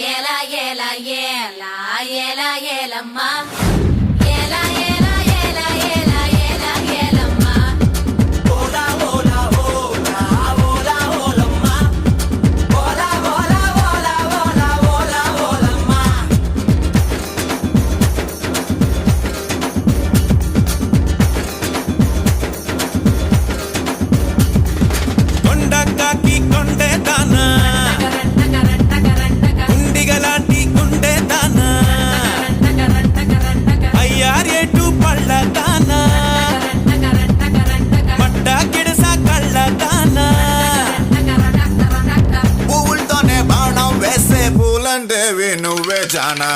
ఏలా ఏలా ఏలా ఏలా ఏలమ్మా పువ్వులతోనే బాణం వేసే పూలంటే నువ్వే జానా